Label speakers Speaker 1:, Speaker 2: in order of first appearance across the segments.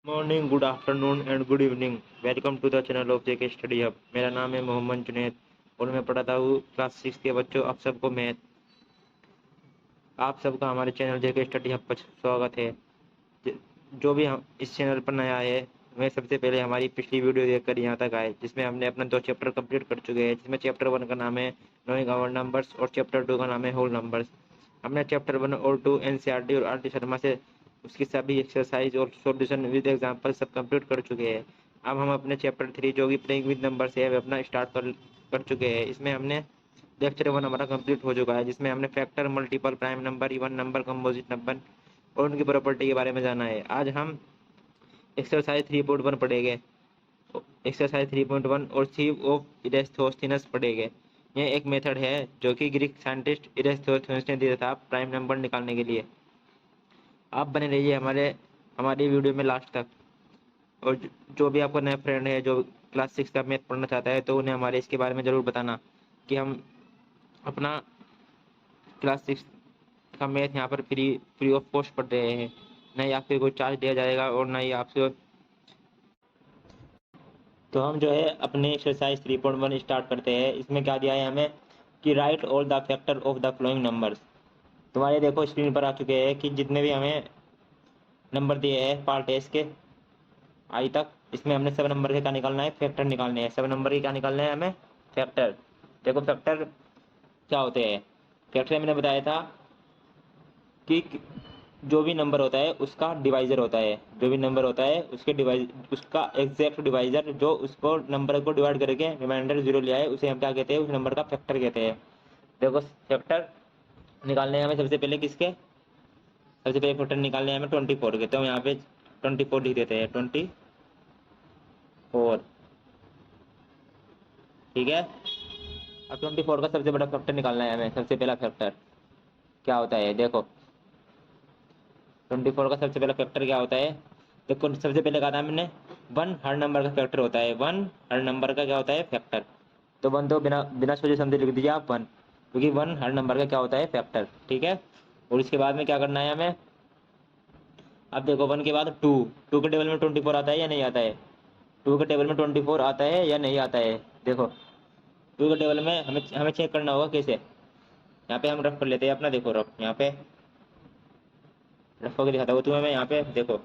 Speaker 1: Morning, good afternoon and good evening. Welcome to the channel of JK study hub. मेरा नाम है मोहम्मद जुनैद और मैं पढ़ाता हूँ क्लास 6 के बच्चों। आप सबको मैथ। आप सबका हमारे चैनल जेके स्टडी हब पर स्वागत है। जो भी हम इस चैनल पर नया है, वह सबसे पहले हमारी पिछली वीडियो देखकर यहाँ तक आए, जिसमें हमने अपना 2 चैप्टर कंप्लीट कर चुके हैं। जिसमें चैप्टर 1 का नाम है नोइंग आवर नंबर्स और चैप्टर 2 का नाम है होल नंबर्स। हमने चैप्टर 1 और 2 एनसीईआरटी और आरटी शर्मा से उसकी सभी एक्सरसाइज और सॉल्यूशन विद एग्जांपल सब कंप्लीट कर चुके हैं। अब हम अपने चैप्टर 3 जो कि प्लेइंग विद नंबर्स है, अपना स्टार्ट कर चुके हैं। इसमें हमने लेक्चर 1 हमारा कंप्लीट हो चुका है, जिसमें हमने factor, multiple, prime number, even number, composite number और उनकी प्रॉपर्टी के बारे में जाना है। आज हम एक्सरसाइज 3.1 पढ़ेंगे। एक्सरसाइज 3.1 और थीव ऑफ इरेस्थोस्थेनस पढ़ेंगे। यह एक मेथड है जो कि ग्रीक साइंटिस्ट इरेस्थोस्थेनस ने दिया था प्राइम नंबर निकालने के लिए। आप बने रहिए हमारी वीडियो में लास्ट तक। और जो भी आपका नया फ्रेंड है जो क्लास 6 का मैथ पढ़ना चाहता है, तो उन्हें हमारे इसके बारे में ज़रूर बताना कि हम अपना क्लास 6 का मैथ यहाँ पर फ्री ऑफ कॉस्ट पढ़ रहे हैं। नहीं आपसे कोई चार्ज दिया जाएगा और ना ही आपसे। तो हम जो है अपने एक्सरसाइज 3.1 स्टार्ट करते हैं। इसमें क्या दिया है हमें कि right all the factor of the flowing numbers. तुम्हारे देखो स्क्रीन पर आ चुके हैं कि जितने भी हमें नंबर दिए हैं पार्ट है इसके आई तक, इसमें हमने सब नंबर के क्या निकालना है, फैक्टर निकालने हैं। सब नंबर के क्या निकालना है हमें, फैक्टर। देखो फैक्टर क्या होते हैं। फैक्टर मैंने बताया था कि जो भी नंबर होता है उसका डिवाइजर होता है। जो भी नंबर होता है उसका एग्जैक्ट डिवाइजर जो उसको नंबर को डिवाइड करके रिमाइंडर 0 लिया है, उसे हम क्या कहते हैं, उस नंबर का फैक्टर कहते हैं। देखो फैक्टर निकालने हैं हमें सबसे पहले किसके, सबसे पहले फैक्टर निकालने हैं हमें 24 के। तो हम यहाँ पे 24 लिख देते हैं, 24। ठीक है। अब 24 का सबसे बड़ा फैक्टर निकालना है हमें। सबसे पहला फैक्टर क्या होता है, देखो 24 का सबसे पहला फैक्टर क्या होता है। देखो सबसे पहले कहा था मैंने 1 हर नंबर का फैक्टर होता है। 1 हर नंबर का क्या होता है, फैक्टर। तो 1 तो बिना बिना सोचे समझे लिख दीजिए आप 1, क्योंकि 1 हर नंबर का क्या होता है, फैक्टर। ठीक है। और इसके बाद में क्या करना है हमें, अब देखो 1 के बाद 2। 2 के टेबल में 24 आता है या नहीं आता है, 2 के टेबल में 24 आता है या नहीं आता है। देखो 2 के टेबल में हमें हमें चेक करना होगा कैसे। यहाँ पे हम रफ कर लेते हैं अपना। देखो रफ, यहाँ पे रफ होकर दिखाता हूँ तुम्हें मैं। यहाँ पे देखो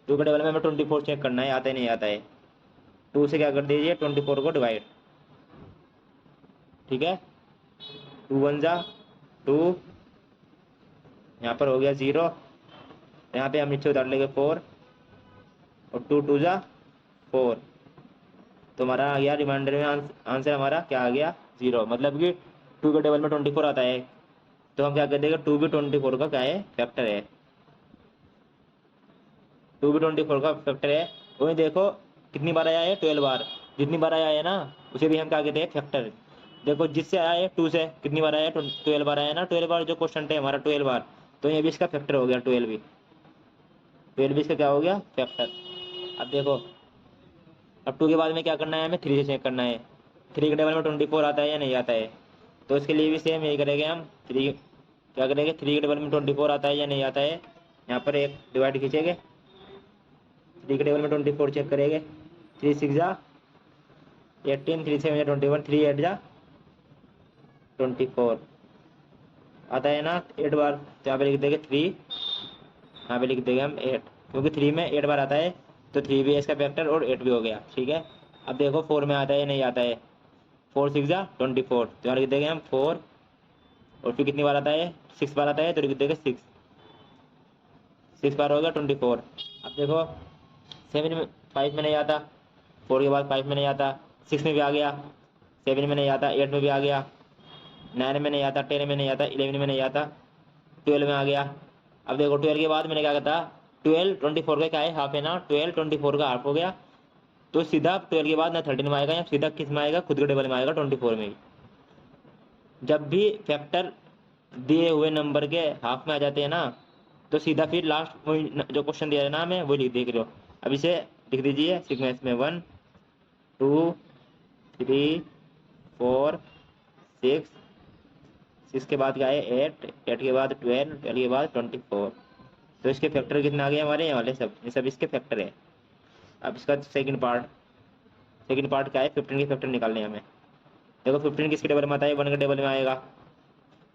Speaker 1: 2 के टेबल में हमें 24 चेक करना है, आता है नहीं आता है। 2 से क्या कर दीजिए, 24 को डिवाइड। ठीक है। 2 1 जा 2, यहाँ पर हो गया 0। यहाँ पे हम नीचे उतार लेंगे 4 और 2 2 जा 4। तो हमारा आ गया रिमाइंडर में आंसर हमारा क्या आ गया, 0। मतलब कि 2 के टेबल में 24 आता है, तो हम क्या कर देंगे, 2 भी 24 का क्या है, फैक्टर है। 2 भी 24 का फैक्टर है। वही देखो कितनी बार आया है, 12 बार। जितनी बार आया है ना, उसे भी हम क्या कहते हैं, फैक्टर। देखो जिससे आया है 2 से कितनी बार आया है, 12 बार आया है ना। 12 बार जो क्वेश्चन है हमारा 12 बार, तो ये भी इसका फैक्टर हो गया। 12 भी, 12 भी इसका क्या हो गया, फैक्टर। अब देखो अब 2 के बाद में क्या करना है, हमें 3 से चेक करना है। 3 के टेबल में 24 आता है या नहीं आता है। तो इसके लिए भी सेम यही करेंगे हम। 3 क्या करेंगे, 3 के टेबल में 24 आता है या नहीं आता है। यहाँ पर एक डिवाइड खींचेंगे, 3 के टेबल में 24 चेक करेंगे। 3 6 जा 18, 3 7 जा 21, 3 8 जा 24 आता है ना 8 बार। तो यहाँ पे लिख देंगे 3, यहाँ पे लिख देंगे हम 8, क्योंकि 3 में 8 बार आता है, तो 3 भी है इसका फैक्टर और 8 भी हो गया। ठीक है। अब देखो 4 में आता है या नहीं आता है। 4 6 जा 24, तो यहाँ लिख देंगे हम 4। और फिर कितनी बार आता है, 6 बार आता है, तो लिख देंगे 6। 6 बार हो गया 24। अब देखो 7 में 5 में नहीं आता, 4 के बाद 5 में नहीं आता, 6 में भी आ गया, 7 में नहीं आता, 8 में भी आ गया, 9 में नहीं आता, 10 में नहीं आता, 11 में नहीं आता, 12 में आ गया। अब देखो 12 के बाद मैंने क्या कहा, 12 24 का क्या है, हाफ है ना। 12 24 का हाफ हो गया, तो सीधा 12 के बाद ना 13 में आएगा, या सीधा किस में आएगा, खुद के टेबल में आएगा 24 में ही। जब भी फैक्टर दिए हुए नंबर के हाफ में आ जाते हैं ना, तो सीधा फिर लास्ट वही जो क्वेश्चन दिया है ना हमें, वही लिख देख रहे हो। अब इसे लिख दीजिए सीक्वेंस में 1 2 3 4 6। 6 के बाद क्या है 8, 8 के बाद 12, 12 के बाद 24। तो इसके फैक्टर कितने आ गए हमारे, ये वाले सब, ये सब इसके फैक्टर है। अब इसका सेकंड पार्ट क्या है, 15 के फैक्टर निकालने हैं हमें। देखो 15 किसके टेबल में आता है, 1 के टेबल में आएगा,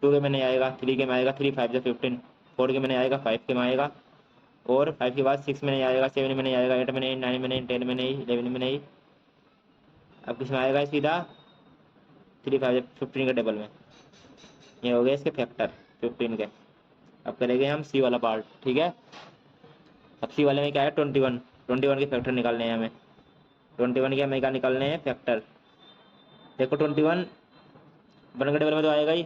Speaker 1: 2 के में नहीं आएगा, 3 के में आएगा, 3 5 जो 15, 4 के में नहीं आएगा, 5 के में आएगा, और 5 के बाद 6 में नहीं आएगा, 7 में नहीं आएगा, 8 में नहीं, 9 में नहीं, 10 में नहीं, 11 में नहीं। अब किस में आएगा, सीधा 3 5 15 के टेबल में। ये हो गया इसके फैक्टर 15 के। अब करेंगे हम सी वाला पार्ट, ठीक है। अब सी वाले में क्या है, 21 के फैक्टर निकालने हैं हमें। 21 के हमें क्या निकालने हैं, फैक्टर। देखो 21 1 के टेबल में तो आएगा ही,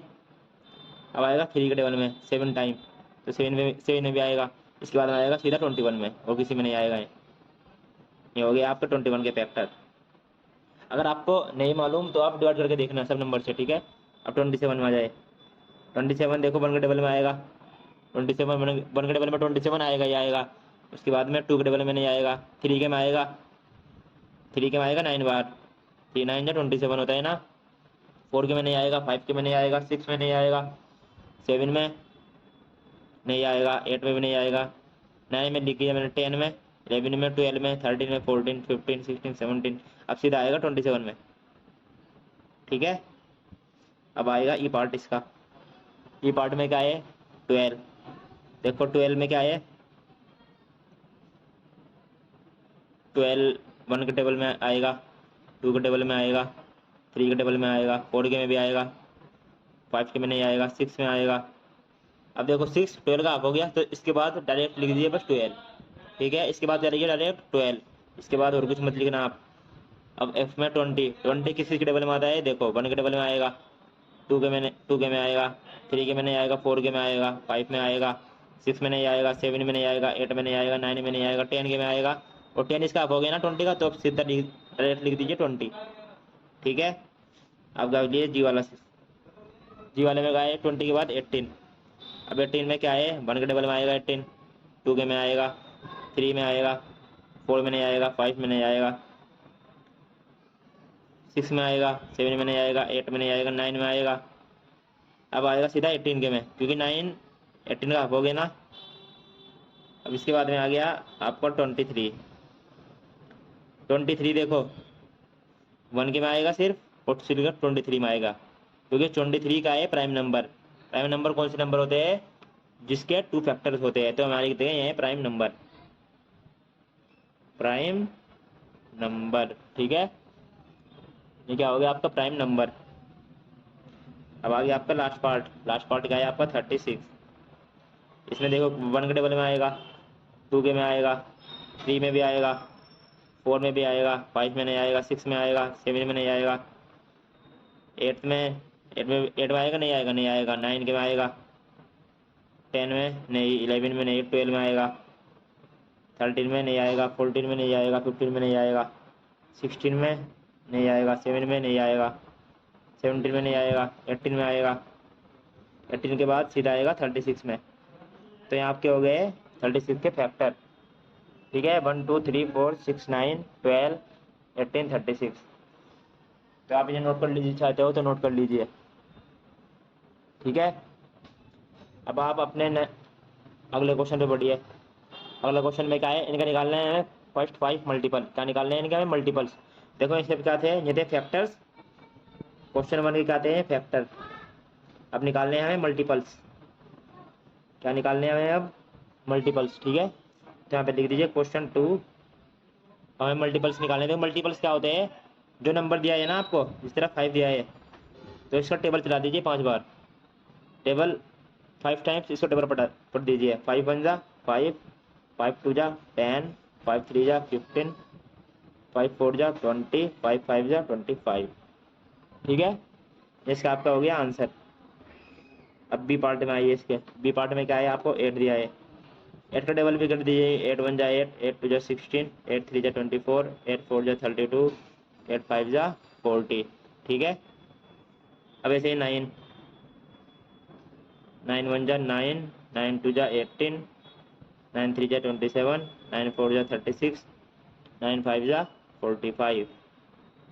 Speaker 1: अब आएगा 3 के टेबल में 7 टाइम, तो 7 में भी आएगा। इसके बाद में आएगा सीधा 21 में, और किसी में नहीं आएगा। ये हो गया आपका 21 के फैक्टर। अगर आपको नहीं मालूम तो आप डिवाइड करके देखना सब नंबर से, ठीक है। अब 27 में आ जाए। 27 देखो 1 के टेबल में आएगा, 27 1 के टेबल में 27 आएगा ही आएगा। उसके बाद में 2 के टेबल में नहीं आएगा, 3 के में आएगा, 3 के में आएगा 9 बार, 3 9 या 27 होता है ना। 4 के में नहीं आएगा, 5 के में नहीं आएगा, 6 में नहीं आएगा, 7 में नहीं आएगा, 8 में भी नहीं आएगा, 9 में लिख दिया मैंने, 10 में, 11 में, 12 में, 13 में, 14 15 16 17। अब सीधा आएगा 27 में, ठीक है। अब आएगा ई पार्ट इसका। ई पार्ट में क्या है, 12। देखो 12 में क्या है, 12 1 के टेबल में आएगा, 2 के टेबल में आएगा, 3 के टेबल में आएगा, 4 के में भी आएगा, 5 के में नहीं आएगा, 6 में आएगा। अब देखो 6 12 का आप हो गया, तो इसके बाद डायरेक्ट लिख दीजिए बस 12, ठीक है। इसके बाद जाइए डायरेक्ट 12, इसके बाद और कुछ मत लिखना आप। अब एफ में 20 किसी के टेबल में आता है, देखो 1 के टेबल में आएगा, 2 के में आएगा, 3 के में नहीं आएगा, 4 के में आएगा, 5 में आएगा, 6 में नहीं आएगा, 7 में नहीं आएगा, 8 में नहीं आएगा, 9 में नहीं आएगा, 10 के में आएगा। और 10 इसका आप हो गया ना 20 का, तो अब सीधा डायरेक्ट लिख दीजिए 20, ठीक है। अब गा लीजिए जी वाले में क्या है, 20 के बाद 18। अब 18 में क्या है, 1 के टेबल में आएगा 18, 2 के में आएगा, 3 में आएगा, 4 में नहीं आएगा, 5 में नहीं आएगा, 6 में आएगा, 7 में नहीं आएगा, 8 में नहीं आएगा, 9 में आएगा। अब आएगा सीधा 18 के में, क्योंकि 9 18 का आप हो गया ना। अब इसके बाद में आ गया आपका 23 देखो 1 के में आएगा सिर्फ, और सिर्फ 23 में आएगा, क्योंकि 23 का है प्राइम नंबर। प्राइम नंबर कौन से नंबर होते हैं, जिसके 2 फैक्टर्स होते हैं, तो हमारे लिखते हैं ये प्राइम नंबर, ठीक है। ये क्या हो गया आपका प्राइम नंबर। अब आ गया आपका लास्ट पार्ट क्या है आपका 36। इसमें देखो 1 के टेबल में आएगा, 2 के में आएगा, 3 में भी आएगा, 4 में भी आएगा, 5 में नहीं आएगा, 6 में आएगा, 7 में नहीं आएगा, 8 में आएगा, नहीं आएगा, 9 के में आएगा, 10 में नहीं, 11 में नहीं, 12 में आएगा, 13 में नहीं आएगा, 14 में नहीं आएगा, 15 में नहीं आएगा, 16 में नहीं आएगा, 7 में नहीं आएगा, 17 में नहीं आएगा, 18 में आएगा, 18 के बाद सीधा आएगा 36 में। तो यहाँ आपके हो गए 36 के फैक्टर, ठीक है। 1 2 3 4 6 9 12 18 36। तो आप इन्हें नोट कर लीजिए, चाहते हो तो नोट कर लीजिए, ठीक है। अब आप अपने अगले क्वेश्चन पे बढ़िए। अगला क्वेश्चन में क्या है, इनका निकालना है फर्स्ट 5 मल्टीपल। क्या निकालने हैं इनके, हमें मल्टीपल्स। देखो इसमें क्या थे, ये थे फैक्टर्स। क्वेश्चन 1 के क्या थे, फैक्टर। अब निकालने हैं हमें मल्टीपल्स। क्या निकालने हैं हमें अब, मल्टीपल्स, ठीक है। तो यहाँ पे लिख दीजिए क्वेश्चन 2, हमें मल्टीपल्स निकालने थे। मल्टीपल्स क्या होते हैं, जो नंबर दिया है ना आपको, जिस तरह 5 दिया है, तो इसका टेबल चला दीजिए 5 बार। टेबल 5 टाइम्स इसको टेबल पढ़ दीजिए। 5 1 जा 5, 5 2 जा 10, 5 3 जा 15, 5 4 जा 20, 5 5 जा 25, ठीक है। इसका आपका हो गया आंसर। अब बी पार्ट में आइए। इसके बी पार्ट में क्या है, आपको 8 दिया है, 8 का टेबल भी कर दीजिए। 8 1 जा 8, 8 2 जा 16, 8 3 जा 24, 8 4 जा 32, 8 5 जा 40, ठीक है। अब ऐसे ही 9 1 जा 9, 9 2 जा 18, 9 3 जा 27, 9 4 जा 36, 9 5 जा 45।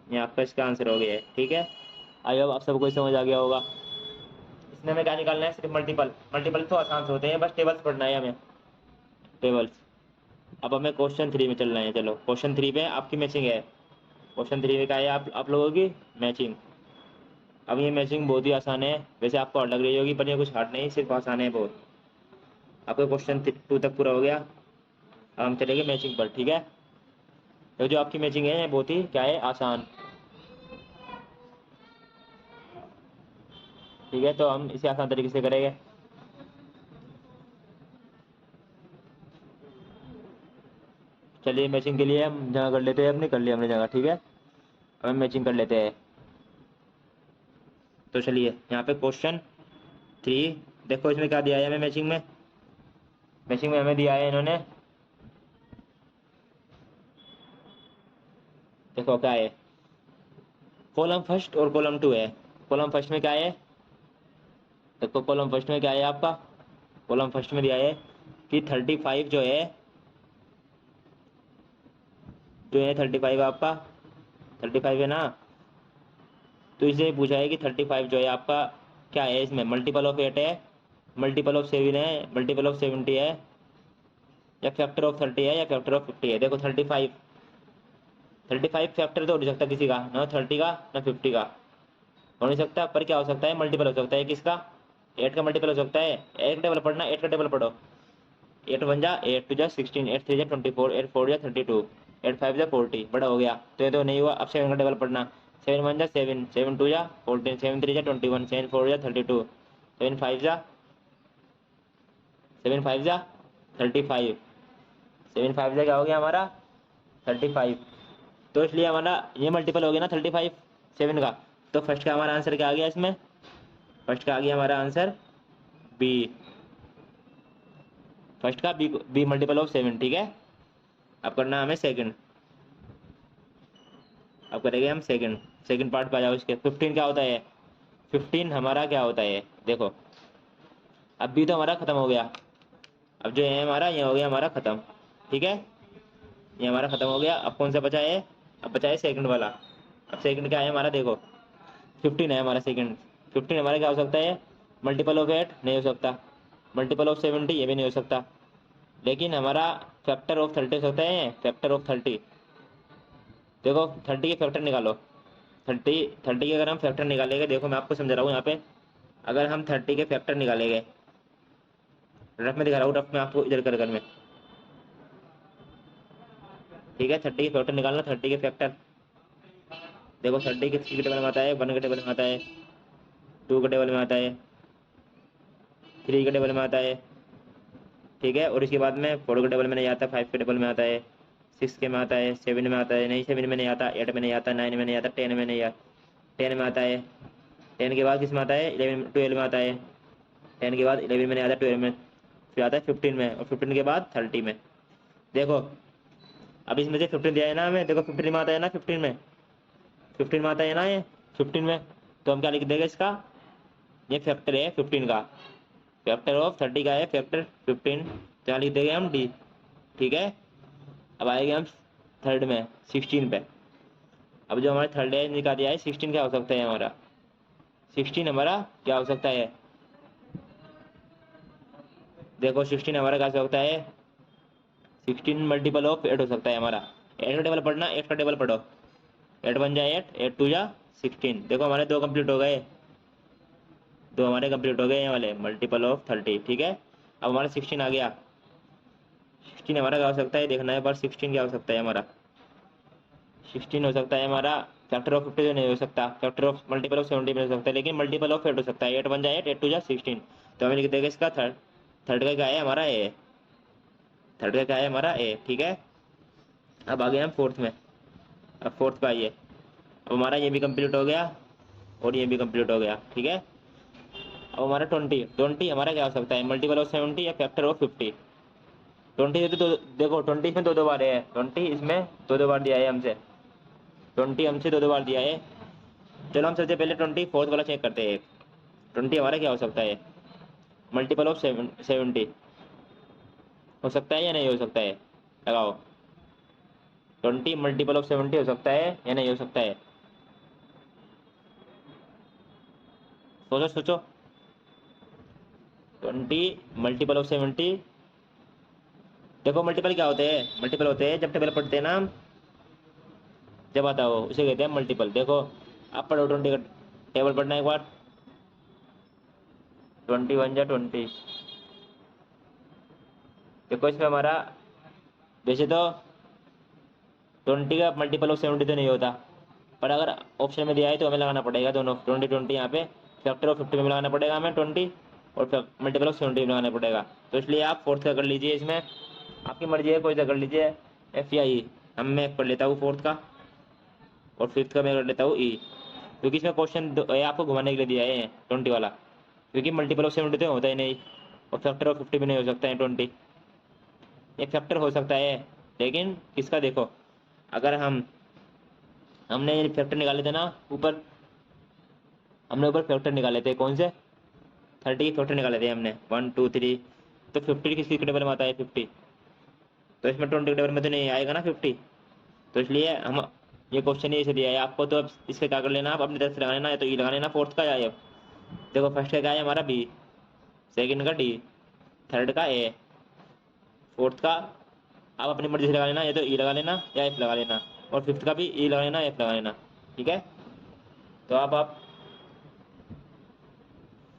Speaker 1: ये आपका इसका आंसर हो गया है, ठीक है। आई होप आप सबको समझ आ गया होगा। इसमें हमें क्या निकालना है, सिर्फ मल्टीपल तो आसान से होते हैं, बस टेबल्स पढ़ना है हमें, टेबल्स। अब हमें क्वेश्चन 3 में चल रहे हैं। चलो क्वेश्चन 3 पे आपकी मैचिंग है। क्वेश्चन 3 में क्या है आप लोगों की मैचिंग। अब ये मैचिंग बहुत ही आसान है, वैसे आपको हार्ड लग रही होगी पर ये कुछ हार्ड नहीं, सिर्फ आसान है बहुत। आपका क्वेश्चन 2 तक पूरा हो गया। अब हम चलेंगे मैचिंग पर, ठीक है। तो जो आपकी मैचिंग है बहुत ही क्या है, आसान। ठीक है, तो हम इसे आसान तरीके से करेंगे। चलिए मैचिंग के लिए हम जगह कर लेते हैं अपनी, कर लिया हमने जगह, ठीक है। अब हम मैचिंग कर लेते हैं। तो चलिए यहाँ पे क्वेश्चन 3 देखो, इसमें क्या दिया है हमें मैचिंग में। मैचिंग में हमें दिया है इन्होंने, देखो क्या है, कॉलम फर्स्ट और कॉलम 2 है। कॉलम फर्स्ट में क्या है, देखो कॉलम फर्स्ट में क्या है आपका, कॉलम फर्स्ट में दिया है कि 35 जो है 35 आपका 35 है ना। तो इसे पूछा है कि 35 जो है आपका क्या है, इसमें मल्टीपल ऑफ 8 है, मल्टीपल ऑफ 7 है, मल्टीपल ऑफ 70 है, या फैक्टर ऑफ 30 है, या फैक्टर ऑफ 50 है। देखो 35 फैक्टर तो हो नहीं सकता किसी का, ना 30 का ना 50 का हो नहीं सकता, पर क्या हो सकता है, मल्टीपल हो सकता है किसका, 8 का मल्टीपल हो सकता है। 8 का टेबल पढ़ना, 8 का टेबल पढ़ो। 8 1 जा 8 2 जा 16, 8 3 जा 24, 8 4 जा 32, 8 5 जा 40, बड़ा हो गया तो ये तो नहीं हुआ। अब 7 का टेबल पढ़ना, 7 1 जा 7, 7 2 जा 14, 7 3 जा 21, 7 4 जा 32, 7 5 जा 7 5 जा 35, 7 5 जा क्या हो गया हमारा 35। तो इसलिए हमारा ये मल्टीपल हो गया ना 35 7 का। तो फर्स्ट का हमारा आंसर क्या आ गया इसमें, फर्स्ट का आ गया हमारा आंसर बी। फर्स्ट का बी मल्टीपल ऑफ 7, ठीक है। अब करना है हमें सेकंड। अब करेंगे हम सेकंड, सेकंड पार्ट पे आ जाओ इसके। 15 क्या होता है, 15 हमारा क्या होता है देखो। अब बी तो हमारा खत्म हो गया, अब जो है हमारा ये हो गया हमारा खत्म, ठीक है। ये हमारा खत्म हो गया। अब कौन सा बचा है, अब बचा है सेकंड वाला। अब सेकंड क्या है हमारा देखो, 15 है हमारा सेकंड। 15 हमारा क्या हो सकता है, मल्टीपल ऑफ 8 नहीं हो सकता, मल्टीपल ऑफ 70 ये भी नहीं हो सकता, लेकिन हमारा फैक्टर ऑफ 30 हो सकता है, फैक्टर ऑफ 30। देखो 30 के फैक्टर निकालो, 30 के अगर हम फैक्टर निकालेंगे, देखो मैं आपको समझा रहा हूँ यहाँ पे। अगर हम 30 के फैक्टर निकालेंगे, रफ में दिखा रहा हूँ, रफ में आपको इधर कर में, ठीक है। 30 के फैक्टर निकालना, 30 के फैक्टर देखो 30 के 3 के टेबल में आता है, 1 के टेबल में आता है, 2 के टेबल में आता है, 3 के टेबल में आता है, ठीक है। और इसके बाद में 4 के टेबल में नहीं आता, 5 के टेबल में आता है, 6 के में आता है, 7 में आता है, नहीं 7 में नहीं आता, 8 में नहीं आता, 9 में नहीं आता, 10 में नहीं आता, 10 में आता है। 10 के बाद किस में आता है, 11 12 में आता है। 10 के बाद 11 में नहीं आता, 12 में, फिर आता है 15 में, और 15 के बाद 30 में। देखो अब इसमें से 15 दिया है ना हमें, देखो 15 में आता है ना, 15 में, 15 में आता है ना ये 15 में। तो हम क्या लिख देंगे इसका, ये फैक्टर है 15 का, फैक्टर ऑफ 30 का है फैक्टर 15, तो यहाँ लिख देंगे हम डी, ठीक है। अब आएंगे हम थर्ड में 16 पे। अब जो हमारे थर्ड है निकाल दिया है, 16 क्या हो सकता है हमारा, 16 हमारा क्या हो सकता है, देखो 16 हमारा क्या हो सकता है, 16 मल्टीपल ऑफ 8 हो सकता है हमारा। 8 का टेबल पढ़ना, 8 का टेबल पढ़ो, 8 1 जा 8, 8 2 जा 16। देखो हमारे दो कंप्लीट हो गए, दो हमारे कंप्लीट हो गए ये वाले मल्टीपल ऑफ 30, ठीक है। अब हमारा 16 आ गया, 16 हमारा क्या हो सकता है देखना है, पर 16 क्या हो सकता है हमारा, 16 हो सकता है हमारा फैक्टर ऑफ 50 नहीं हो सकता, फैक्टर ऑफ मल्टीपल ऑफ 70 में हो सकता है, लेकिन मल्टीपल ऑफ 8 हो सकता है। 8 1 जा 8, 8 2 जा 16। तो हमें लिख देगा इसका थर्ड, थर्ड का क्या है हमारा ए, थर्ड का क्या है हमारा ए, ठीक है। अब आ गए हम फोर्थ में। अब फोर्थ पे आइए, अब हमारा ये भी कंप्लीट हो गया और ये भी कंप्लीट हो गया, ठीक है। अब हमारा 20, 20 हमारा क्या हो सकता है, मल्टीपल ऑफ 70 या फैक्टर ऑफ 50। 20 तो देखो 20 इसमें दो दो बार है, 20 इसमें दो दो बार दिया है हमसे, 20 हमसे दो दो बार दिया है। चलो हम सबसे पहले 20 फोर्थ वाला चेक करते हैं। 20 हमारा क्या हो सकता है, मल्टीपल ऑफ 70 हो सकता है या नहीं हो सकता है, लगाओ। 20 मल्टीपल ऑफ 70 हो सकता है या नहीं हो सकता है, सोचो सोचो। 20 मल्टीपल ऑफ 70 देखो मल्टीपल क्या होते हैं, मल्टीपल होते हैं जब टेबल पढ़ते हैं ना हम, जब आता हो उसे कहते हैं मल्टीपल। देखो आप पढ़ो 20 का टेबल पढ़ना एक बार, 21 जा 20। देखो इसमें हमारा वैसे तो 20 का मल्टीपल ऑफ 70 तो नहीं होता, पर अगर ऑप्शन में दिया है तो हमें लगाना पड़ेगा दोनों 20 यहाँ पे फैक्टर ऑफ 50 में लगाना पड़ेगा हमें 20, और मल्टीपल ऑफ 70 में लगाना पड़ेगा। तो इसलिए आप फोर्थ का कर लीजिए, इसमें आपकी मर्जी है कोई सा कर लीजिए, एफ या ई। हम मैं कर लेता हूँ फोर्थ का, और फिफ्थ का मैं कर लेता हूँ ई, क्योंकि इसमें क्वेश्चन आपको घुमाने के लिए दिया है 20 वाला, क्योंकि मल्टीपल ऑफ 70 तो होता ही नहीं, और फैक्टर ऑफ 50 भी नहीं हो सकता है 20। एक फैक्टर हो सकता है, लेकिन किसका देखो, अगर हमने ये फैक्टर निकाले थे ना ऊपर, हमने ऊपर फैक्टर निकाले थे कौन से, 30 के फैक्टर निकाले थे हमने 1 2 3। तो 50 किसकी टेबल में आता है 50, तो इसमें 20 के टेबल में तो नहीं आएगा ना 50। तो इसलिए हम ये क्वेश्चन ही इसे दिया है आपको, तो अब इसका क्या कर लेना, आप अपनी तरफ से लगा लेना, या तो ई लगा लेना फोर्थ का, या ये देखो फर्स्ट का क्या है हमारा बी, सेकंड का डी, थर्ड का ए, फोर्थ का आप अपनी मर्जी से लगा लेना, या तो ई लगा लेना या एफ लगा लेना, और फिफ्थ का भी ई लगा लेना एफ लगा लेना। ठीक है, तो अब आप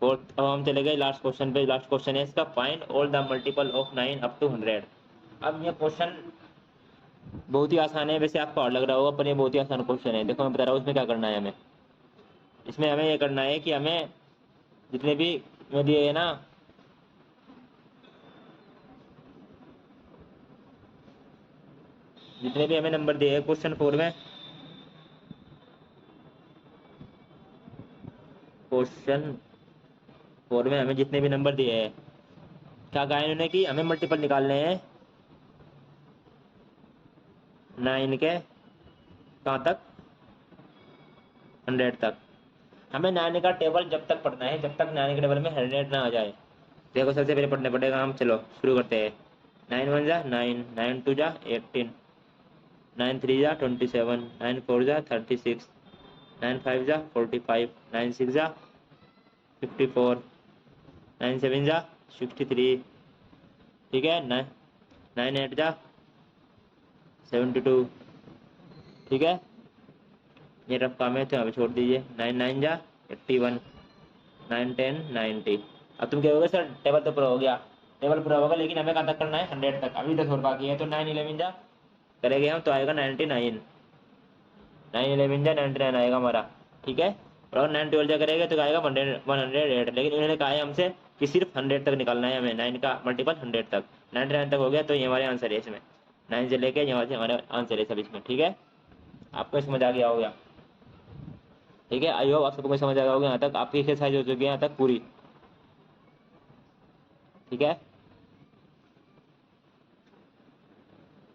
Speaker 1: फोर्थ, अब हम चले गए लास्ट क्वेश्चन पे। लास्ट क्वेश्चन है इसका, find all the multiple of 9 up to 100। अब ये क्वेश्चन बहुत ही आसान है, वैसे आपको हार्ड लग रहा होगा, पर ये बहुत ही आसान क्वेश्चन है। देखो मैं बता रहा हूँ इसमें क्या करना है हमें। इसमें हमें ये करना है कि हमें जितने भी मैं दिए है ना, जितने भी हमें नंबर दिए हैं क्वेश्चन 4 में, क्वेश्चन 4 में हमें जितने भी नंबर दिए हैं, क्या कहा है इन्होंने कि हमें मल्टीपल निकालने हैं 9 के, कहाँ तक, 100 तक। हमें 9 का टेबल जब तक पढ़ना है जब तक 9 के टेबल में 100 ना आ जाए। देखो सबसे पहले पढ़ने पड़ेगा हम, चलो शुरू करते हैं। 9 1 जा 9, 9 2 जा 18, 9 3 जा 27, 9 4 जा 36, 9 5 जा 45, 9 6 जा 54, 9 7 जा 63। ठीक है, 9 8 जा 72। ठीक है, ये रफ काम है तो यहाँ पे छोड़ दीजिए। 9 9 जा 81, 9 10 90। अब तुम कहोगे सर टेबल तो पूरा हो गया, टेबल पूरा होगा लेकिन हमें कहाँ तक करना है, 100 तक, अभी तक और बाकी है। तो 9 11 जा करेंगे हम तो आएगा 99, 9 11 जा 99 आएगा हमारा। ठीक है, और अगर 9 12 जा करेंगे तो आएगा 108। लेकिन इन्होंने कहा है हमसे कि सिर्फ 100 तक निकालना है हमें, 9 का मल्टीपल 100 तक। 99 तक हो गया तो ये हमारे आंसर है इसमें, 9 से लेके यहाँ से हमारे आंसर है सब इसमें। ठीक है, आपको समझ आ गया होगा। ठीक है, आई होप आप सबको समझ आ गया होगा यहाँ तक, आपकी एक्सरसाइज हो चुकी है यहाँ तक पूरी। ठीक है,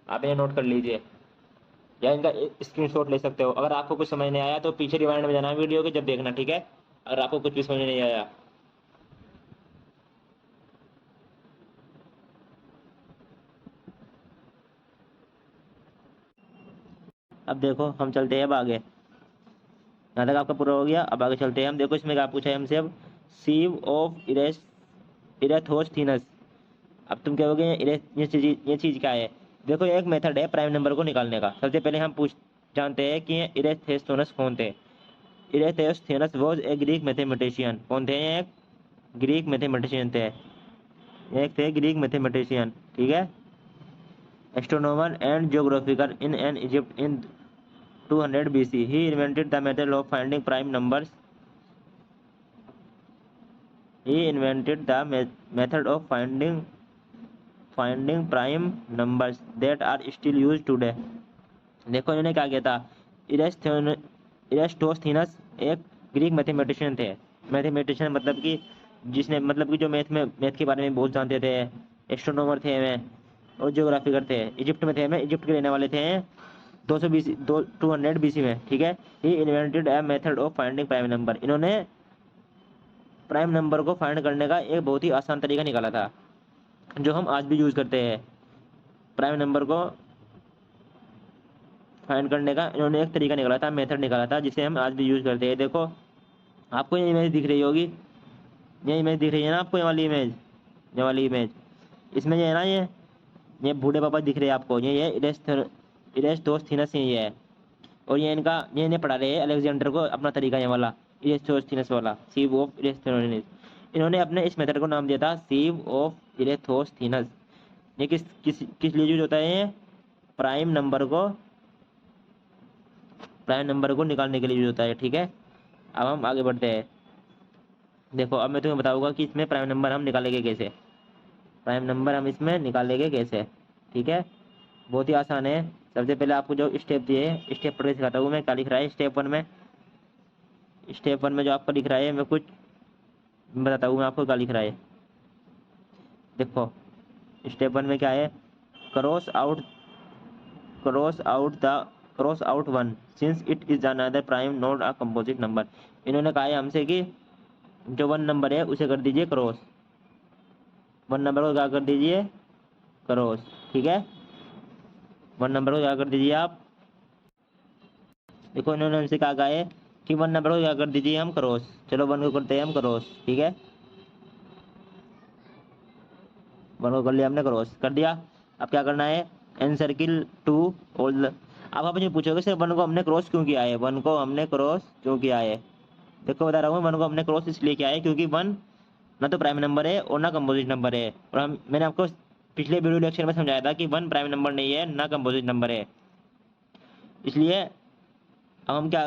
Speaker 1: आप इन्हें नोट कर लीजिए, या इनका स्क्रीनशॉट ले सकते हो। अगर आपको कुछ समझ नहीं आया तो पीछे रिवाइंड में जाना वीडियो के, जब देखना। ठीक है, अगर आपको कुछ भी समझ नहीं आया। अब देखो हम चलते हैं अब आगे, यहाँ तक आपका पूरा हो गया। अब आगे चलते हैं हम। देखो इसमें क्या पूछा है हमसे, अब सीव ऑफ इरेथोस्थीनस। अब तुम कहोगे ये चीज़ क्या है। देखो ये एक मेथड है प्राइम नंबर को निकालने का। सबसे पहले हम पूछ जानते हैं कि इरेथोस्थीनस कौन थे। इरेथोस्थीनस वॉज ए ग्रीक मैथमेटिशियन। कौन थे, एक ग्रीक मैथमेटिशियन थे, एक थे ग्रीक मैथमेटिशियन। ठीक है, astronomer and geographer in an Egypt in 200 BC. He invented the method of finding prime numbers. He invented the method of finding prime numbers that are still used today. देखो इन्होंने क्या किया था, इरेस्टोस्थीनस एक Greek mathematician थे। Mathematician मतलब कि जिसने, मतलब कि जो मैथ के बारे में बहुत जानते थे। एस्ट्रोनॉमर थे वे, और जियोग्राफिकर थे। इजिप्ट में थे, मैं इजिप्ट के रहने वाले थे 200 BC में। ठीक है, he invented a method of finding prime number. इन्होंने प्राइम नंबर को फाइंड करने का एक बहुत ही आसान तरीका निकाला था, जो हम आज भी यूज़ करते हैं। प्राइम नंबर को फाइंड करने का इन्होंने एक तरीका निकाला था, मेथड निकाला था, जिसे हम आज भी यूज़ करते हैं। देखो आपको ये इमेज दिख रही होगी, ये इमेज दिख रही है ना आपको, ये वाली इमेज, इसमें ये है ना, ये ये बूढ़े पापा दिख रहे हैं आपको, ये इरेस्टोस्थीनस ये है। और ये इनका ये इन्हें पढ़ा रहे हैं अलेक्जेंडर को अपना तरीका ये वाला इरेस्टोस्थीनस वाला, सीव ऑफ इरेस्टोस्थीनस। इन्होंने अपने इस मेथड को नाम दिया था सीव ऑफ इरेस्टोस्थीनस। ये किस किस किस लिए यूज होता है ये? प्राइम नंबर को निकालने के लिए यूज होता है। ठीक है, अब हम आगे बढ़ते हैं। देखो अब मैं तुम्हें बताऊंगा कि इसमें प्राइम नंबर हम निकालेंगे कैसे। प्राइम नंबर हम इसमें निकालेंगे कैसे, ठीक है। बहुत ही आसान है। सबसे पहले आपको जो स्टेप दिए स्टेप पढ़ के सिखाता हूँ मैं, क्या लिख रहा है स्टेप वन में जो आपको लिख रहा है मैं कुछ बताता हूँ मैं आपको क्या लिख रहा है। देखो स्टेप वन में क्या है, cross out cross out the cross out one since it is another prime not a composite number. इन्होंने कहा है हमसे कि जो वन नंबर है उसे कर दीजिए क्रॉस, वन नंबर को क्या कर दीजिए क्रॉस, ठीक है। वन नंबर को क्या कर दीजिए आप, देखो इन्होंने हमसे कहा है कि वन नंबर को क्या कर दीजिए हम क्रॉस, चलो वन को करते हैं हम क्रॉस, ठीक है। वन को कर लिया हमने, क्रॉस कर दिया। अब क्या करना है, एन सर्किल टू ऑल। अब आप मुझे पूछोगे सर वन को हमने क्रॉस क्यों किया है, वन को हमने क्रॉस क्यों किया है। देखो बता रहा हूँ, वन को हमने क्रॉस इसलिए किया है क्योंकि वन ना तो प्राइम नंबर है और ना कंपोजिट नंबर है। और हम मैंने आपको पिछले वीडियो लेक्चर में समझाया था कि वन प्राइम नंबर नहीं है ना कंपोजिट नंबर है। इसलिए अब हम क्या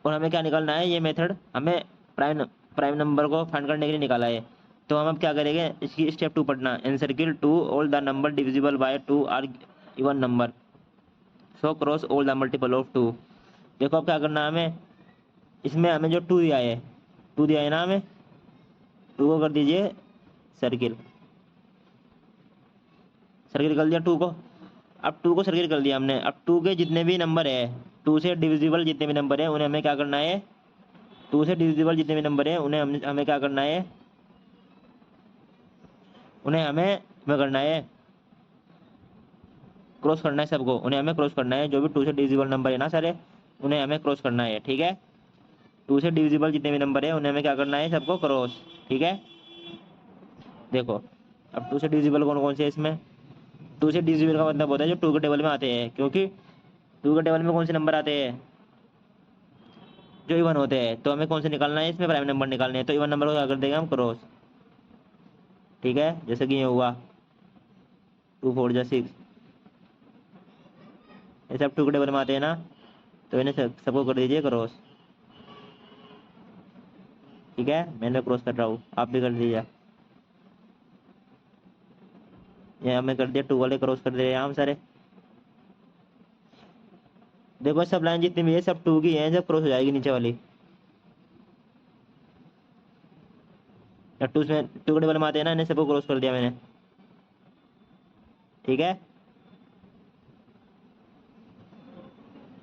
Speaker 1: और हमें क्या निकालना है, ये मेथड हमें प्राइम प्राइम नंबर को फाइंड करने के लिए निकाला है। तो हम अब क्या करेंगे, इसकी स्टेप टू पढ़ना, encircle two all the number divisible by two are even number, so cross all the multiple of two. देखो अब क्या करना है हमें, इसमें हमें जो टू दिया है, टू दिया है ना हमें, टू को कर दीजिए सर्किल, सर्किल कर दिया टू को। अब टू को सर्किल कर दिया हमने। अब टू के जितने भी नंबर है, टू से डिविजिबल जितने भी नंबर है उन्हें हमें क्या करना है, टू से डिविजिबल जितने भी नंबर है उन्हें हमें क्या करना है, उन्हें हमें करना है क्रॉस करना है सबको, उन्हें हमें क्रॉस करना है। जो भी टू से डिविजिबल नंबर है ना सारे, उन्हें हमें क्रॉस करना है, ठीक है। टू से डिविजिबल जितने भी नंबर है उन्हें हमें क्या करना है, सबको क्रॉस, ठीक है। देखो अब टू से डिविजिबल कौन कौन से है इसमें, टू से डिविजिबल का मतलब होता है जो टू के टेबल में आते हैं, क्योंकि टू के टेबल में कौन से नंबर आते हैं, जो इवन होते हैं। तो हमें कौन से निकालना है, इसमें प्राइम नंबर निकालने हैं। तो इवन नंबर को क्या कर देंगे हम क्रॉस, ठीक है। जैसे कि ये हुआ टू फोर जा सिक्स, ये सब टू के टेबल में आते हैं ना, तो इन्हें सबको कर दीजिए क्रॉस, ठीक है। मैंने क्रॉस कर रहा हूँ, आप भी कर दीजिए। ये हमें कर दिया, टू वाले क्रॉस कर दे रहे हैं हम सारे। देखो सब लाइन जितनी भी है सब टू की है, सब क्रॉस हो जाएगी नीचे वाली। या टू में टू के टेबल में आते हैं ना, इन्हें सबको क्रॉस कर दिया मैंने, ठीक है।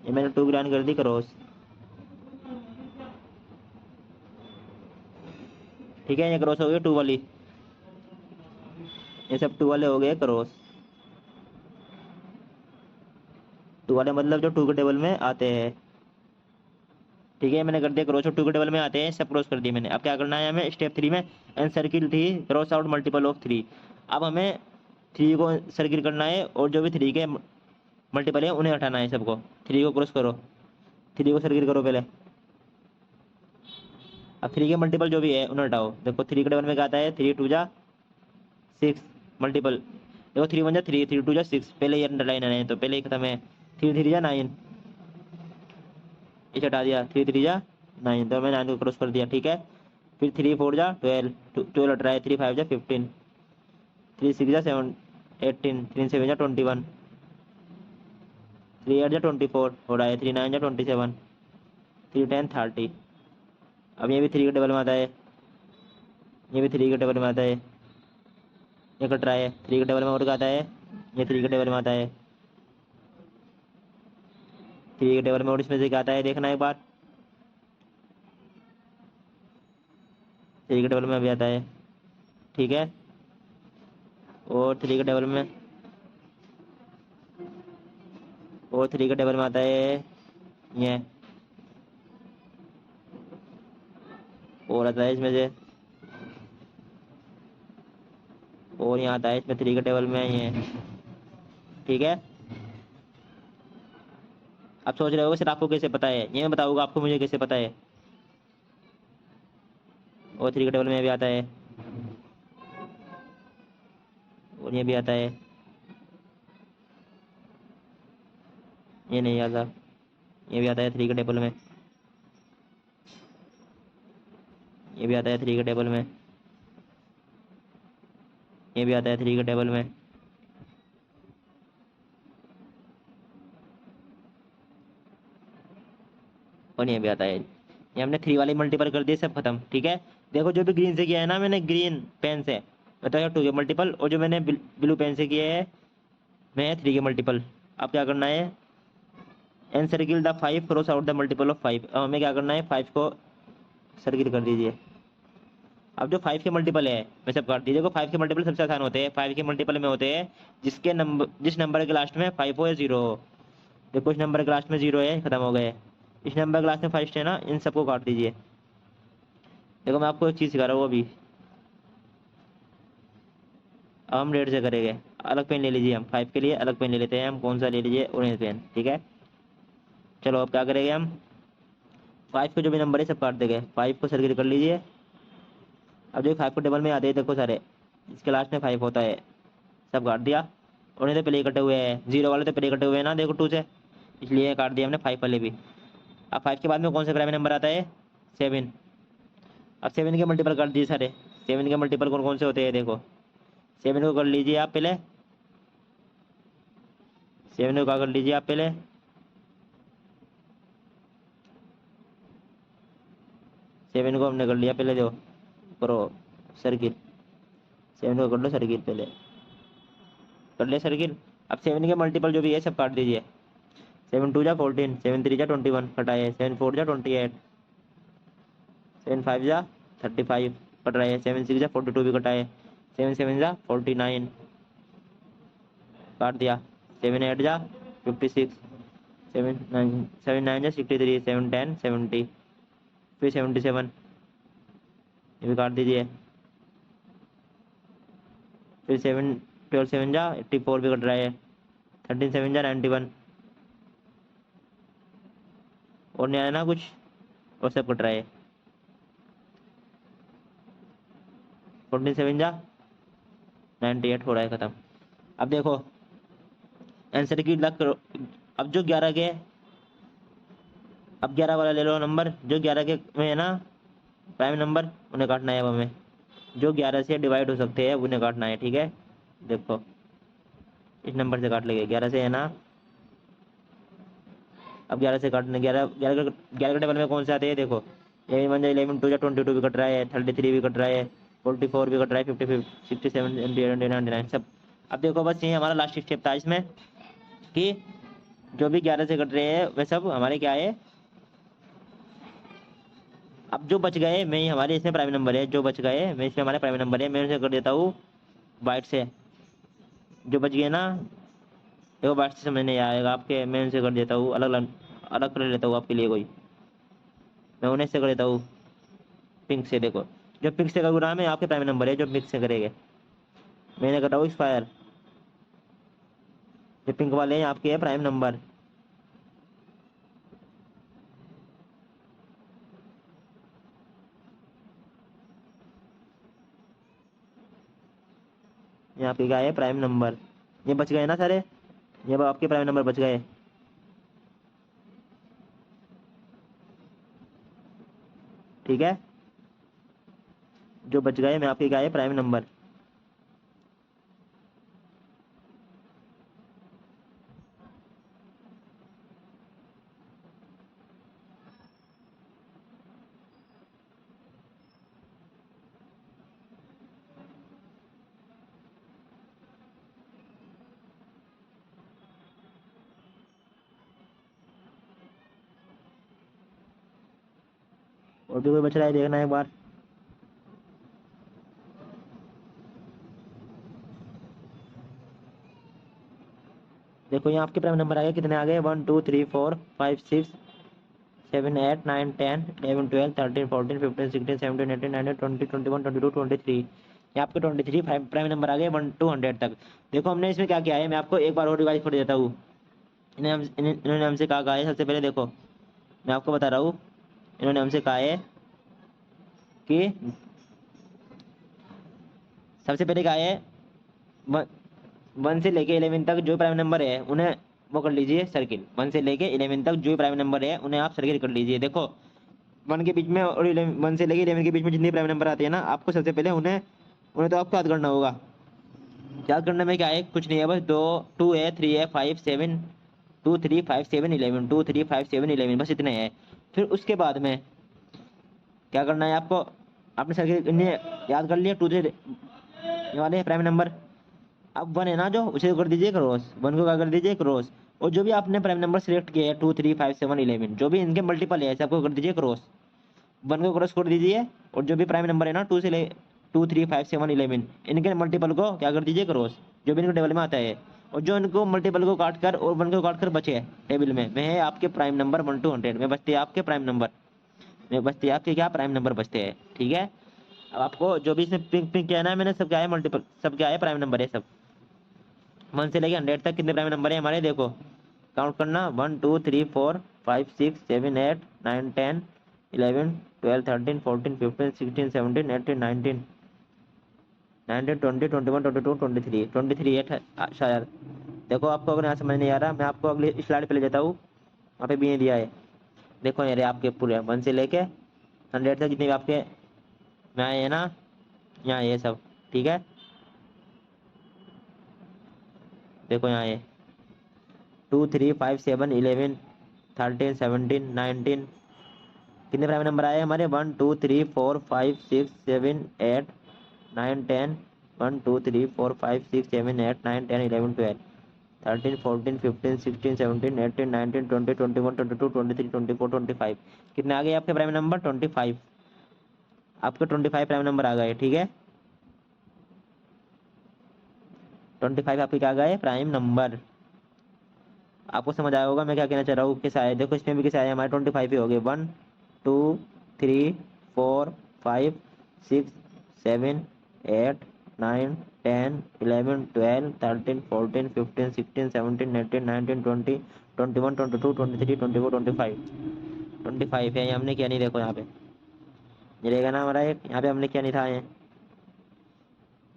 Speaker 1: ये मैंने टू की लाइन कर दी क्रॉस, ठीक है। ये क्रॉस हो गई टू वाली, ये सब टू वाले हो गए क्रॉस। टू वाले मतलब जो टू के टेबल में आते हैं, ठीक है। मैंने कर दिया क्रॉस, और टू के टेबल में आते हैं सब क्रॉस कर दिए मैंने। अब क्या करना है हमें स्टेप थ्री में, encircle three cross out multiple of three. अब हमें थ्री को सर्किल करना है और जो भी थ्री के मल्टीपल है उन्हें हटाना है सबको। थ्री को क्रॉस करो, थ्री को सर्किल करो पहले। अब थ्री के मल्टीपल जो भी है उन्हें हटाओ। देखो थ्री के टेबल में क्या आता है, थ्री टू जा सिक्स मल्टीपल। देखो थ्री वन जा थ्री, थ्री टू जा सिक्स, पहले ये अंडरलाइन है तो पहले ही खत्म है। थ्री थ्री जा नाइन, इसे हटा दिया, थ्री थ्री जा नाइन, तो मैंने नाइन को क्रॉस कर दिया, ठीक है। फिर थ्री फोर जा ट्वेल्व, ट्वेल्व हट रहा है, थ्री फाइव जा फिफ्टीन, थ्री सिक्स जा सेवन एटीन, थ्री सेवन जा 21, थ्री एट जा 24 हो रहा है, थ्री नाइन जा 27, थ्री टेन 30। अब ये भी थ्री के टेबल में आता है, ये भी थ्री के टेबल में आता है, ये कट रहा है। थ्री के टेबल में और क्या आता है, ये थ्री के टेबल में आता है, थ्री के टेबल में और इसमें से क्या आता है देखना एक बार, थ्री के टेबल में अभी आता है, ठीक है। और थ्री के टेबल में, और थ्री के टेबल में आता है ये, और आता है इसमें से, और यहाँ आता है इसमें 3 के टेबल में ये, ठीक है। आप सोच रहे हो सर आपको कैसे पता है, ये मैं बताऊंगा आपको मुझे कैसे पता है। और 3 के टेबल में भी आता है और ये भी आता है, ये नहीं आता, ये भी आता है 3 के टेबल में, ये भी आता है 3 के टेबल में, ये भी आता है 3 के टेबल में। और ये भी आता है। ये हमने 3 वाले मल्टीपल कर दिए, सब खत्म, ठीक है। देखो जो भी ग्रीन से किया है ना मैंने, ग्रीन पेन से बताया 2 के मल्टीपल, और जो मैंने ब्लू पेन से किया है मैं 3 के मल्टीपल। अब क्या करना है, encircle the 5 cross out the multiple of 5। अब हमें क्या करना है, 5 को सर्किल कर दीजिए। अब जो 5 के मल्टीपल है मैं सब काट दीजिए। देखो 5 के मल्टीपल सबसे आसान होते हैं, 5 के मल्टीपल में होते हैं जिसके नंबर, जिस नंबर के लास्ट में 5 हो या 0 हो। देखो इस नंबर के लास्ट में 0 है, खत्म हो गए। इस नंबर के लास्ट में 5 है ना, इन सबको काट दीजिए। देखो मैं आपको एक चीज़ सिखा रहा हूँ अभी। अब हम रेड से करेंगे, अलग पेन ले लीजिए, हम 5 के लिए अलग पेन ले लेते हैं। हम कौन सा ले लीजिए, ऑरेंज पेन, ठीक है। चलो अब क्या करेंगे, हम 5 को जो भी नंबर है सब काट देंगे। 5 को सर्किल कर लीजिए। अब जो 5 को टेबल में आते हैं देखो सारे, इसके लास्ट में 5 होता है, सब काट दिया। और तो प्ले कटे हुए हैं, 0 वाले तो प्ले कटे हुए हैं ना, देखो 2 से, इसलिए काट दिया हमने 5 वाले भी। अब 5 के बाद में कौन सा प्राइम नंबर आता है, 7। अब 7 के मल्टीपल कर दिए सारे। 7 के मल्टीपल कौन कौन से होते हैं देखो, 7 को कर लीजिए आप पहले, 7 को क्या कर लीजिए आप पहले, 7 को हमने कर लिया पहले, जो करो सर्किल, 7 को कर लो सर्किल, पहले कर लिया सर्किल। अब 7 के मल्टीपल जो भी है सब काट दीजिए। 7 2 जा 14, 7 3 जा 21 कटाए, 7 4 जा 28, 7 5 जा 35 कट रहा है, 7 6 जा 42 भी कटाए, 7 7 जा 49 काट दिया, 7 8 जा 56, 7 9 जा 63, 7 10 70, फिर 77 ये भी काट दीजिए। फिर 7 12 7 जा 84 भी कट रहा है, 13 7 जा 91 और नहीं आया ना कुछ, और सब कट रहा है, 14 7 जा 98 हो रहा है, खत्म। अब देखो आंसर की लग करो। अब जो 11 के, अब 11 वाला ले लो नंबर, जो 11 के में है ना प्राइम नंबर, उन्हें काटना है अब हमें। जो 11 से डिवाइड हो सकते हैं उन्हें काटना है, ठीक है। देखो इस नंबर से काट लेंगे, 11 से है ना। अब 11 से काटने, 11 के टेबल में कौन से आते हैं देखो, 11 2 जा 22 भी कट रहा है, 33 भी कट रहा है, 44 भी कट रहा है, 55 67 99 सब। अब देखो बस ये हमारा लास्ट स्टेप था इसमें, कि जो भी 11 से कट रहे हैं वे सब हमारे क्या है। अब जो बच गए मैं, हमारे इसमें प्राइम नंबर है, जो बच गए मैं इसमें हमारे प्राइम नंबर है, मैं उसे कर देता हूँ वाइट से। जो बच गए ना, देखो वाइट से समझ नहीं आएगा आपके, मैं उनसे कर देता हूँ अलग अलग, अलग कर लेता हूँ आपके लिए कोई, मैं उन्हें से कर देता हूँ पिंक से। देखो जो पिंक से करूँगा मैं, आपके प्राइम नंबर है, जो पिंक से करेंगे मैंने कर रहा हूँ एक्सपायर। जो पिंक वाले हैं आपके है प्राइम नंबर। ये आपके क्या है, प्राइम नंबर। ये बच गए ना सारे, ये अब आपके प्राइम नंबर बच गए, ठीक है। जो बच गए मैं आपके क्या है, प्राइम नंबर। और भी कोई बच रहा है देखना एक बार। देखो यहाँ आपके प्राइम नंबर आ गए, कितने आ गए, 1 2 3 4 5 6 7 8 9 10 11 12 13 14 15 16 17 18 19 20 21 22 23। ये आपके 23 प्राइम नंबर आ गए 1 to 100 तक। देखो हमने इसमें क्या किया है, मैं आपको एक बार और रिवाइज कर देता हूँ। इन्होंने हमसे कहा है, सबसे पहले देखो मैं आपको बता रहा हूँ, इन्होंने हमसे कहा है कि सबसे पहले कहा है 1 से लेके 11 तक जो प्राइम नंबर है उन्हें वो कर लीजिए सर्किल। 1 से लेके 11 तक जो प्राइम नंबर है उन्हें आप सर्किल कर लीजिए। देखो 1 के बीच में और 1 से लेके 11 के बीच में जितने प्राइम नंबर आते हैं ना, आपको सबसे पहले उन्हें उन्हें तो आपको याद करना होगा। याद करने में क्या है, कुछ नहीं है, बस 2 है 3 है 5 7 2 3 5 7 11 2 3 5 7 11 बस इतने हैं। फिर उसके बाद में क्या करना है आपको, आपने सर्किल इन्हें याद कर लिया 2 से ये वाले प्राइम नंबर। अब 1 है ना जो, उसे कर दीजिए क्रॉस, 1 को क्या कर दीजिए क्रॉस। और जो भी आपने प्राइम नंबर सिलेक्ट किए हैं 2 3 5 7 11 जो भी इनके मल्टीपल है सबको कर दीजिए क्रॉस। 1 को क्रॉस कर दीजिए और जो भी प्राइम नंबर है ना 2 3 5 7 11 इनके मल्टीपल को क्या कर दीजिए क्रॉस, जो भी इनके टेबल में आता है। और जो इनको मल्टीपल को काट कर और 1 को काट कर बचे टेबल में वह है आपके प्राइम नंबर 1 to 100 में बचते हैं आपके प्राइम नंबर, में बचते हैं आपके क्या प्राइम नंबर बचते हैं। ठीक है, अब आपको जो भी इसमें पिंक पिंक किया है ना मैंने, सब क्या है मल्टीपल, सब क्या है प्राइम नंबर है सब। 1 से लेके 100 तक कितने प्राइम नंबर है हमारे, देखो काउंट करना 1 2 3 4 5 6 7 8 9 10 11 12 13 14 15 16 17 18 19 19 20 21 22 23 23 है शायद। देखो आपको अगर यहाँ समझ नहीं आ रहा, मैं आपको अगली स्लाइड पे ले जाता हूँ, वहाँ पे भी ये दिया है। देखो ये रहे आपके पूरे 1 से लेके 100 तक जितने भी आपके में आए हैं ना, यहाँ ये सब। ठीक है, देखो यहाँ ये 2 3 5 7 11 13 17 19 कितने प्राइम नंबर आए हमारे 1 2 3 4 5 6 7 8 9 10 1 2 3 4 5 6 7 8 9 10 11 12 13 14 15 16 17 18 19 20 21 22 23 24 25 कितने आ गए आपके प्राइम नंबर 25। आपके 25 प्राइम नंबर आ गए। ठीक है, 25 आपके क्या आ गए प्राइम नंबर। आपको समझ आया होगा मैं क्या कहना चाह रहा हूँ, कैसे आए, देखो इसमें भी कैसे आए हमारे 25 ही हो गए 1 2 3 4 5 6 7 8 9 10 11 12 13 14 15 16 17 18 19 20 21 22 23 24 25 25 है, ये हमने किया नहीं, देखो यहाँ पे ये रहेगा ना हमारा एक, यहाँ पे हमने किया नहीं था ये,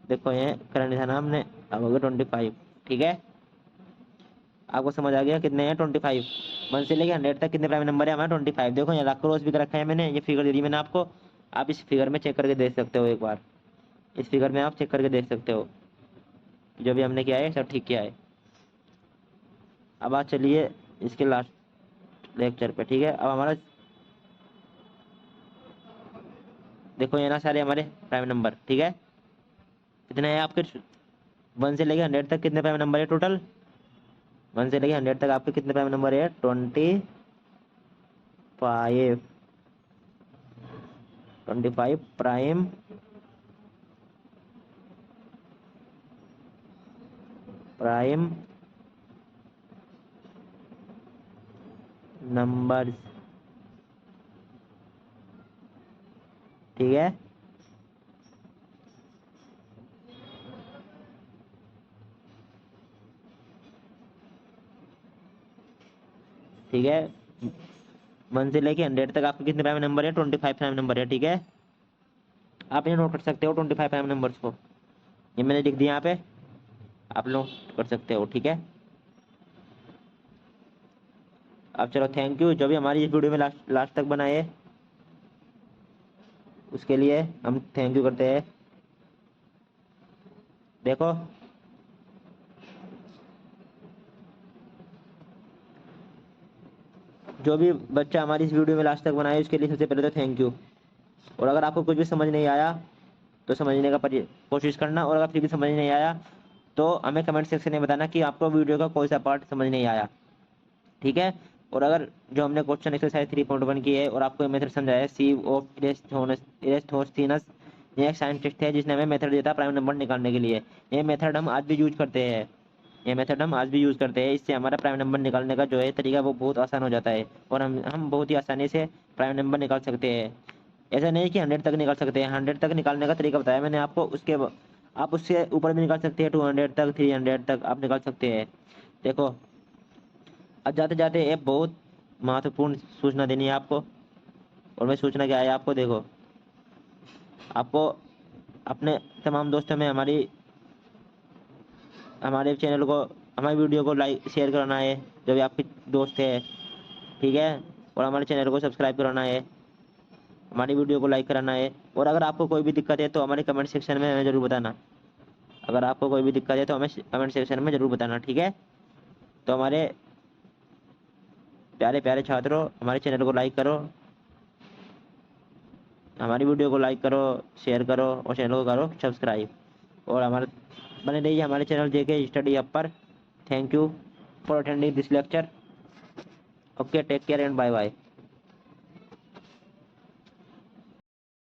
Speaker 1: देखो ये करना नहीं था ना हमने, अब हो गया 25। ठीक है, आपको समझ आ गया कितने हैं 25। 1 से लेके 100 तक कितने प्राइम नंबर है हमारा 25। देखो यहाँ क्रॉस भी कर रखा है मैंने, ये फिगर दे दी मैंने आपको, आप इस फिगर में चेक करके देख सकते हो एक बार, इस फिगर में आप चेक करके देख सकते हो जो भी हमने किया है सब ठीक किया है। अब आज चलिए इसके लास्ट लेक्चर पे। ठीक है, अब हमारा देखो ये ना सारे हमारे प्राइम नंबर। ठीक है, कितने हैं आपके 1 से लेके 100 तक कितने प्राइम नंबर है टोटल, 1 से लेके 100 तक आपके कितने प्राइम नंबर है 25 प्राइम नंबर। ठीक है, ठीक है 1 से लेके 100 तक आपके कितने प्राइम नंबर है 25 प्राइम नंबर है। ठीक है, आप इन्हें नोट कर सकते हो 25 प्राइम नंबर्स को, ये मैंने लिख दिया यहाँ पे, आप लोग कर सकते हो। ठीक है, अब चलो थैंक यू जो भी हमारी इस वीडियो में लास्ट तक बनाए उसके लिए हम थैंक यू करते हैं। देखो जो भी बच्चा हमारी इस वीडियो में लास्ट तक बनाए उसके लिए सबसे पहले तो थैंक यू। और अगर आपको कुछ भी समझ नहीं आया तो समझने का कोशिश करना, और अगर फिर भी समझ नहीं आया तो हमें कमेंट सेक्शन में बताना कि आपको वीडियो का कोई सा पार्ट समझ नहीं आया। ठीक है, और अगर जो हमने क्वेश्चन एक्सरसाइज 3.1 की है और आपको मेथड समझाया सी ऑफ इरेस्थोस्थीनस, ये एक साइंटिस्ट है जिसने हमें मेथड दिया था प्राइम नंबर निकालने के लिए। ये मेथड हम आज भी यूज करते हैं, ये मेथड हम आज भी यूज़ करते हैं, इससे हमारा प्राइम नंबर निकालने का जो है तरीका वो बहुत आसान हो जाता है और हम बहुत ही आसानी से प्राइम नंबर निकाल सकते हैं। ऐसा नहीं कि 100 तक निकाल सकते हैं, 100 तक निकालने का तरीका बताया मैंने आपको। आप उससे ऊपर भी निकाल सकते हैं, 200 तक, 300 तक आप निकाल सकते हैं। देखो, अब जाते जाते एक बहुत महत्वपूर्ण सूचना देनी है आपको। और मैं सूचना क्या है आपको, देखो, आपको अपने तमाम दोस्तों में हमारे चैनल को, हमारी वीडियो को लाइक शेयर कराना है, जो भी आपके दोस्त है, ठीक है। और हमारे चैनल को सब्सक्राइब कराना है, हमारी वीडियो को लाइक कराना है। और अगर आपको कोई भी दिक्कत है तो हमारे कमेंट सेक्शन में हमें ज़रूर बताना। अगर आपको कोई भी दिक्कत है तो हमें कमेंट सेक्शन में ज़रूर बताना, ठीक है। तो हमारे प्यारे प्यारे छात्रों, हमारे चैनल को लाइक करो, हमारी वीडियो को लाइक करो, शेयर करो और चैनल को करो सब्सक्राइब। और हमारे बने रहिए हमारे चैनल जेके स्टडी हब पर। Thank you for attending this lecture. Okay, take care and bye bye.